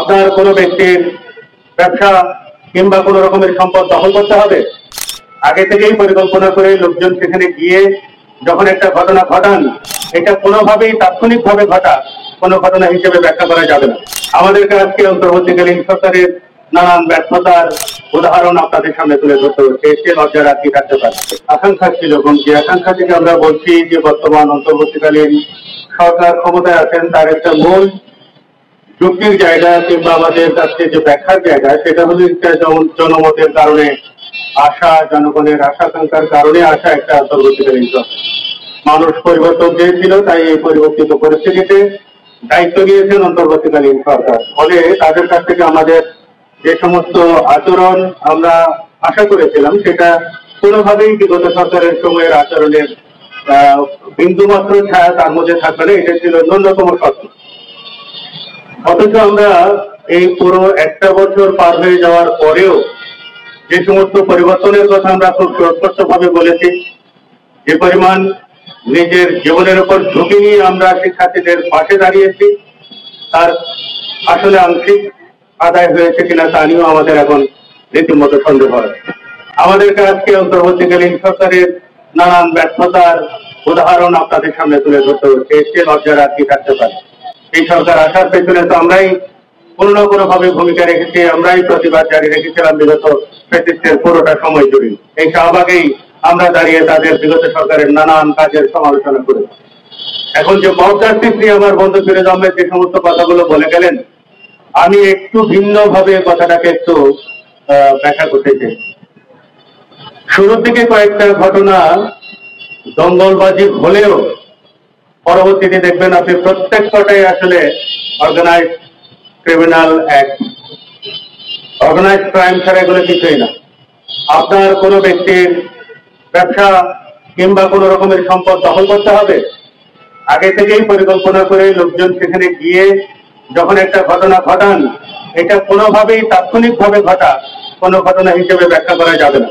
আপনার কোনো ব্যক্তির ব্যবসা কিংবা কোনো রকমের সম্পদ দখল করতে হবে, আগে থেকেই পরিকল্পনা করে লোকজন সেখানে গিয়ে যখন একটা ঘটনা ঘটান, এটা কোনোভাবেই তাৎক্ষণিকভাবে ঘটা কোনো ঘটনা হিসেবে ব্যাখ্যা করা যাবে না। আমাদেরকে আজকে অন্তর্বর্তীকালীন সরকারের নানান ব্যর্থতার উদাহরণ আপনাদের সামনে তুলে ধরতে হচ্ছে। এতে লজ্জার আর কি থাকতে পারে? আকাঙ্ক্ষা ছিল, এবং যে আকাঙ্ক্ষা থেকে আমরা বলছি যে বর্তমান অন্তর্বর্তীকালীন সরকার ক্ষমতায় আছেন, তার একটা মূল যুক্তির জায়গা কিংবা আমাদের কাছে যে ব্যাখ্যার জায়গা, সেটা হলো একটা জনমতের কারণে আশা, জনগণের আশাকাঙ্ক্ষার কারণে আসা একটা অন্তর্বর্তীকালীন সরকার। মানুষ পরিবর্তন চেয়েছিল, তাই এই পরিবর্তিত পরিস্থিতিতে দায়িত্ব নিয়েছেন অন্তর্বর্তীকালীন সরকার। ফলে তাদের কাছ থেকে আমাদের যে সমস্ত আচরণ আমরা আশা করেছিলাম, সেটা কোনোভাবেই বিগত সরকারের সময়ের আচরণের বিন্দুমাত্র ছায়া তার মধ্যে থাকবে না। এটা ছিল ন্যূনতম শর্ত। অথচ আমরা এই পুরো একটা বছর পার হয়ে যাওয়ার পরেও যে সমস্ত পরিবর্তনের কথা আমরা খুব স্পষ্টভাবে বলেছি, যে পরিমাণ নিজের জীবনের উপর ঝুঁকি নিয়ে আমরা শিক্ষার্থীদের পাশে দাঁড়িয়েছি, তার আসলে আংশিক আদায় হয়েছে কিনা তা নিয়েও আমাদের এখন রীতিমতো সন্দেহ হয়। আমাদেরকে আজকে অন্তর্বর্তীকালীন সরকারের নানান ব্যর্থতার উদাহরণ আপনাদের সামনে তুলে ধরতে হচ্ছে। এতে লজ্জার আর কি থাকতে পারে? এই সরকার আসার পেছনে তো আমরাই কোনো না কোনো ভাবে ভূমিকা রেখেছি, আমরাই প্রতিবাদ জারি রেখেছিলাম বিগত ফ্যাসিস্টের পুরোটা সময় জুড়ে। এই শাহবাগেই আমরা দাঁড়িয়ে তাদের বিগত সরকারের নানান কাজের সমালোচনা করেছি। এখন যে মমতাজ সিদ্দিকী আমার বন্ধু ফিরোজ আহমেদ যে সমস্ত কথাগুলো বলে গেলেন, আমি একটু ভিন্ন ভাবে কথাটাকে একটু ব্যাখ্যা করতে চাই। শুরুর দিকে কয়েকটা ঘটনা দঙ্গলবাজি হলেও পরবর্তীতে দেখবেন আপনি প্রত্যেকটাই আসলে organise criminal act, organise crime ছাড়া এগুলো কিছুই না। আপনার কোনো ব্যক্তির ব্যবসা কিংবা কোনো রকমের সম্পদ দখল করতে হবে, আগে থেকেই পরিকল্পনা করে লোকজন সেখানে গিয়ে যখন একটা ঘটনা ঘটান, এটা কোনোভাবেই তাৎক্ষণিকভাবে ঘটা কোনো ঘটনা হিসেবে ব্যাখ্যা করা যাবে না।